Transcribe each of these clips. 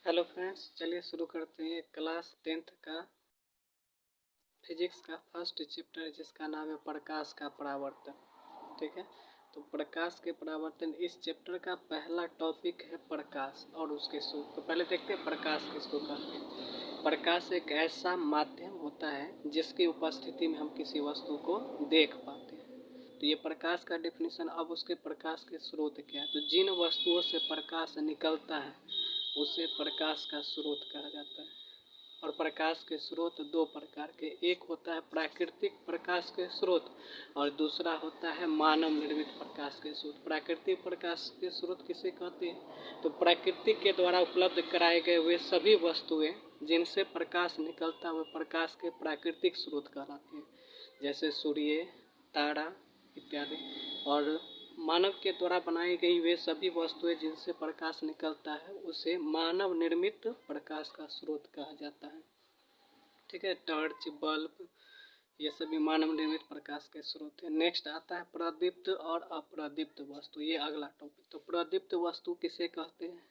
Hello friends, चलिए शुरू करते हैं क्लास 10th का फिजिक्स का फर्स्ट चैप्टर जिसका नाम है प्रकाश का परावर्तन। ठीक है, तो प्रकाश के परावर्तन इस चैप्टर का पहला टॉपिक है प्रकाश और उसके स्रोत। तो पहले देखते हैं प्रकाश किसको कहते हैं। प्रकाश एक ऐसा माध्यम होता है जिसकी उपस्थिति में हम किसी वस्तु को देख पाते हैं। तो ये प्रकाश का डेफिनेशन। अब उसके प्रकाश के स्रोत क्या है, तो जिन वस्तुओं से प्रकाश निकलता है उसे प्रकाश का स्रोत कहा जाता है। और प्रकाश के स्रोत दो प्रकार के, एक होता है प्राकृतिक प्रकाश के स्रोत और दूसरा होता है मानव निर्मित प्रकाश के स्रोत। प्राकृतिक प्रकाश के स्रोत किसे कहते हैं, तो प्रकृति के द्वारा उपलब्ध कराए गए वे सभी वस्तुएं जिनसे प्रकाश निकलता है वे प्रकाश के प्राकृतिक स्रोत कहलाते हैं, जैसे सूर्य, तारा इत्यादि। और मानव के द्वारा बनाई गई वे सभी वस्तुएं जिनसे प्रकाश निकलता है उसे मानव निर्मित प्रकाश का स्रोत कहा जाता है। ठीक है, टॉर्च, बल्ब, ये सभी मानव निर्मित प्रकाश के स्रोत है। नेक्स्ट आता है प्रदीप्त और अप्रदीप्त वस्तु, ये अगला टॉपिक। तो प्रदीप्त वस्तु किसे कहते हैं,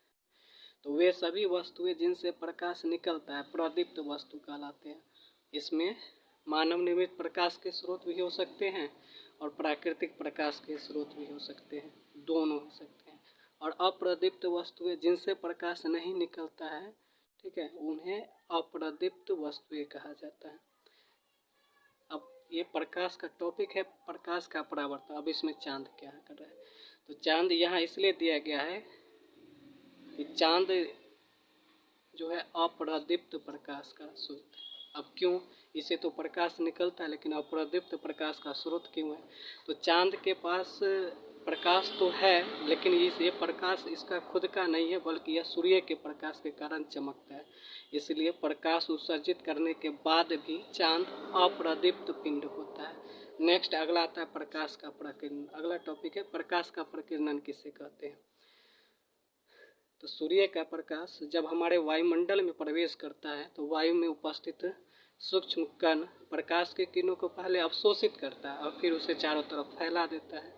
तो वे सभी वस्तुएं जिनसे प्रकाश निकलता है प्रदीप्त वस्तु कहलाते हैं। इसमें मानव निर्मित प्रकाश के स्रोत भी हो सकते हैं और प्राकृतिक प्रकाश के स्रोत भी हो सकते हैं, दोनों हो सकते हैं। और अप्रदीप्त वस्तुएं जिनसे प्रकाश नहीं निकलता है, ठीक है, उन्हें अप्रदीप्त वस्तुएं कहा जाता है। अब ये प्रकाश का टॉपिक है प्रकाश का परावर्तन। अब इसमें चांद क्या कर रहा है, तो चांद यहाँ इसलिए दिया गया है कि चांद जो है अप्रदीप्त प्रकाश का स्रोत है। अब क्यों, इसे तो प्रकाश निकलता है लेकिन अप्रदीप्त प्रकाश का स्रोत क्यों है, तो चांद के पास प्रकाश तो है लेकिन ये प्रकाश इसका खुद का नहीं है बल्कि यह सूर्य के प्रकाश के कारण चमकता है। इसलिए प्रकाश उत्सर्जित करने के बाद भी चांद अप्रदीप्त पिंड होता है। नेक्स्ट अगला आता है प्रकाश का प्रकीर्णन। अगला टॉपिक है प्रकाश का प्रकीर्णन किसे कहते हैं। तो सूर्य का प्रकाश जब हमारे वायुमंडल में प्रवेश करता है तो वायु में उपस्थित सूक्ष्म कण प्रकाश के किरणों को पहले अवशोषित करता है और फिर उसे चारों तरफ फैला देता है।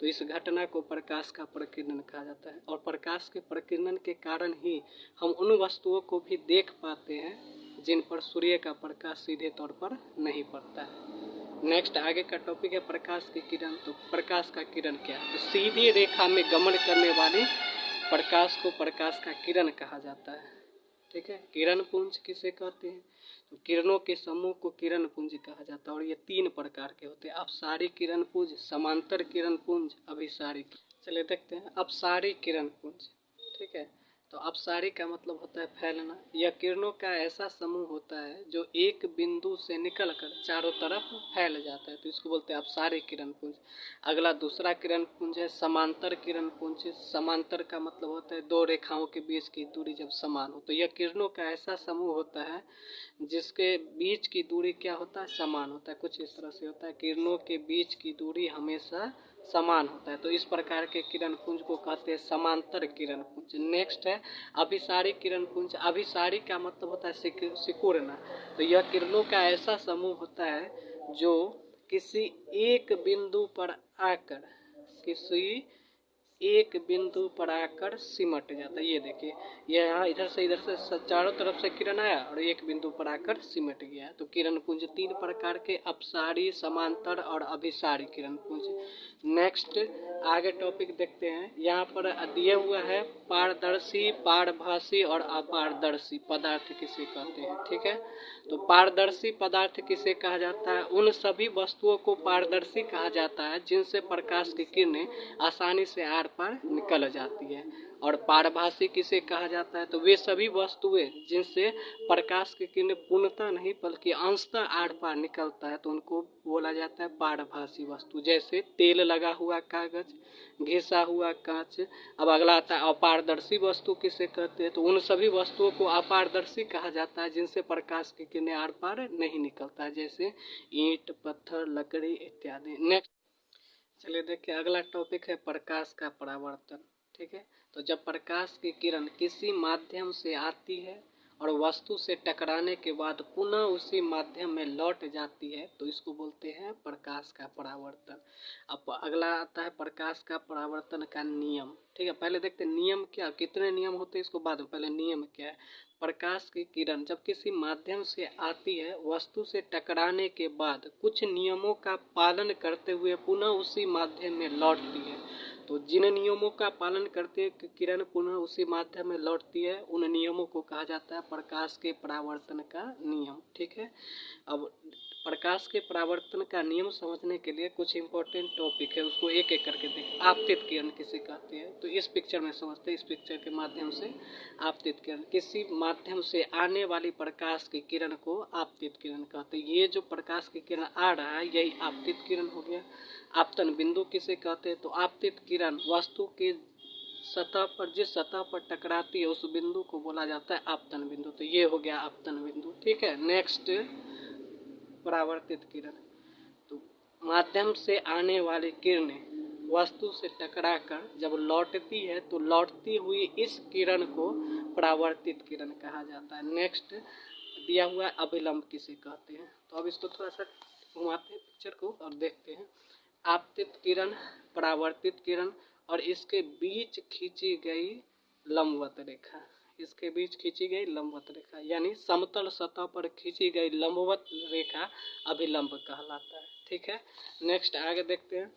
तो इस घटना को प्रकाश का प्रकीर्णन कहा जाता है। और प्रकाश के प्रकीर्णन के कारण ही हम उन वस्तुओं को भी देख पाते हैं जिन पर सूर्य का प्रकाश सीधे तौर पर नहीं पड़ता है। नेक्स्ट आगे का टॉपिक है प्रकाश की किरण। तो प्रकाश का किरण क्या है, तो सीधी रेखा में गमन करने वाली प्रकाश को प्रकाश का किरण कहा जाता है। ठीक है, किरण पुंज किसे कहते हैं, तो किरणों के समूह को किरण पुंज कहा जाता है। और ये तीन प्रकार के होते हैं, अपसारी किरण पुंज, समांतर किरण पुंज, अभिसारी। चलिए देखते हैं अपसारी किरण पुंज। ठीक है, तो अपसारी का मतलब होता है फैलना। यह किरणों का ऐसा समूह होता है जो एक बिंदु से निकलकर चारों तरफ फैल जाता है, तो इसको बोलते हैं अपसारी किरण पुंज। अगला दूसरा किरण पुंज है समांतर किरण पुंज। समांतर का मतलब होता है दो रेखाओं के बीच की दूरी जब समान हो। तो यह किरणों का ऐसा समूह होता है जिसके बीच की दूरी क्या होता है, समान होता है। कुछ इस तरह से होता है, किरणों के बीच की दूरी हमेशा समान होता है। तो इस प्रकार के किरण पुंज को कहते हैं समांतर किरण पुंज। नेक्स्ट है अभिसारी किरण पुंज। अभिसारी का मतलब होता है सिकुड़ना। तो यह किरणों का ऐसा समूह होता है जो किसी एक बिंदु पर आकर सिमट जाता है। ये देखिए, यह यहाँ इधर से चारों तरफ से किरण आया और एक बिंदु पर आकर सिमट गया। तो किरण पुंज तीन प्रकार के, अपसारी, समांतर और अभिसारी किरण पुंज। नेक्स्ट आगे टॉपिक देखते हैं। यहाँ पर दिया हुआ है पारदर्शी, पारभासी और अपारदर्शी पदार्थ किसे कहते हैं। ठीक है, तो पारदर्शी पदार्थ किसे कहा जाता है, उन सभी वस्तुओं को पारदर्शी कहा जाता है जिनसे प्रकाश की किरणें आसानी से आर पार निकल जाती है। और पारभासी किसे कहा जाता है, तो वे सभी वस्तुएं जिनसे प्रकाश की किरणें पूर्णतः नहीं बल्कि अंशतः आर पार निकलता है तो उनको बोला जाता है पारभासी वस्तु। जैसे तेल लगा हुआ कागज, घिसा हुआ कांच। अब अगला आता है अपारदर्शी वस्तु किसे कहते हैं, तो उन सभी वस्तुओं को अपारदर्शी कहा जाता है जिनसे प्रकाश की किरणें आर पार नहीं निकलता है, जैसे ईंट, पत्थर, लकड़ी इत्यादि। नेक्स्ट चलिए देखिए अगला टॉपिक है प्रकाश का परावर्तन। ठीक है, तो जब प्रकाश की किरण किसी माध्यम से आती है और वस्तु से टकराने के बाद पुनः उसी माध्यम में लौट जाती है तो इसको बोलते हैं प्रकाश का परावर्तन। अब अगला आता है प्रकाश का परावर्तन का नियम। ठीक है, पहले देखते हैं नियम क्या, कितने नियम होते हैं इसको बाद में, पहले नियम क्या है। प्रकाश की किरण जब किसी माध्यम से आती है, वस्तु से टकराने के बाद कुछ नियमों का पालन करते हुए पुनः उसी माध्यम में लौटती है। तो जिन नियमों का पालन करते हुए किरण पुनः उसी माध्यम में लौटती है, उन नियमों को कहा जाता है प्रकाश के परावर्तन का नियम। ठीक है, अब प्रकाश के परावर्तन का नियम समझने के लिए कुछ इंपॉर्टेंट टॉपिक है, उसको एक एक करके देखें। आपतित किरण किसे कहते हैं, तो इस पिक्चर में समझते हैं। इस पिक्चर के माध्यम से आपतित किरण, किसी माध्यम से आने वाली प्रकाश की किरण को आपतित किरण कहते हैं। ये जो प्रकाश की किरण आ रहा है यही आपतित किरण हो गया। आपतन बिंदु किसे कहते हैं, तो आपतित किरण वस्तु के सतह पर, जिस सतह पर टकराती है उस बिंदु को बोला जाता है आपतन बिंदु। तो ये हो गया आपतन बिंदु। ठीक है, नेक्स्ट परावर्तित किरण। तो माध्यम से आने वाली किरणें वस्तु से टकराकर जब लौटती है तो लौटती हुई इस किरण को परावर्तित किरण कहा जाता है। नेक्स्ट दिया हुआ है अभिलंब किसे कहते हैं, तो अब इसको थोड़ा सा घुमाते हैं पिक्चर को और देखते हैं। आपतित किरण, परावर्तित किरण और इसके बीच खींची गई लंबवत रेखा, इसके बीच खींची गई लंबवत रेखा यानी समतल सतह पर खींची गई लंबवत रेखा अभिलंब कहलाता है। ठीक है, नेक्स्ट आगे देखते हैं।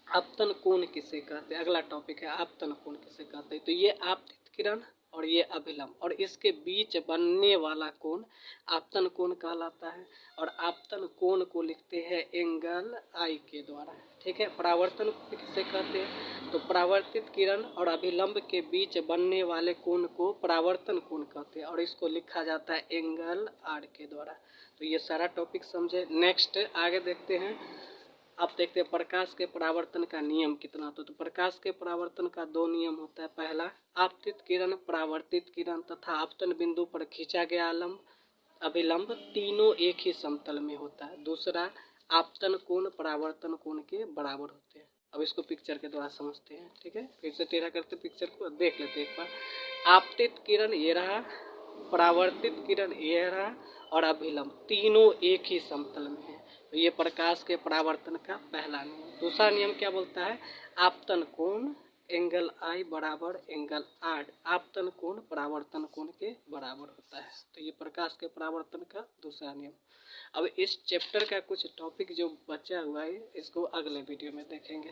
आपतन कोण किसे कहते हैं, अगला टॉपिक है आपतन कोण किसे कहते हैं। तो ये आपतित किरण और ये अभिलंब और इसके बीच बनने वाला कोण आपतन कोण कहलाता है। और आपतन कोण को लिखते हैं एंगल आई के द्वारा। ठीक है, परावर्तन किसे कहते हैं, तो परावर्तित किरण और अभिलंब के बीच बनने वाले कोण को परावर्तन कोण कहते हैं और इसको लिखा जाता है एंगल आर के द्वारा। तो ये सारा टॉपिक समझे। नेक्स्ट आगे देखते हैं। अब देखते हैं प्रकाश के परावर्तन का नियम कितना होता है। तो प्रकाश के परावर्तन का दो नियम होता है। पहला, आपतित किरण, परावर्तित किरण तथा आपतन बिंदु पर खींचा गया अभिलंब तीनों एक ही समतल में होता है। दूसरा, आपतन कोण परावर्तन कोण के बराबर होते हैं। अब इसको पिक्चर के द्वारा समझते हैं। ठीक है, फिर से टेढ़ा करते पिक्चर को देख लेते एक बार। आपतित किरण ये रहा, परावर्तित किरण ये रहा और अभिलंब तीनों एक ही समतल में है। तो ये प्रकाश के परावर्तन का पहला नियम। दूसरा नियम क्या बोलता है, आपतन कोण एंगल आई बराबर एंगल आर, आपतन कोण परावर्तन कोण के बराबर होता है। तो ये प्रकाश के परावर्तन का दूसरा नियम। अब इस चैप्टर का कुछ टॉपिक जो बचा हुआ है इसको अगले वीडियो में देखेंगे।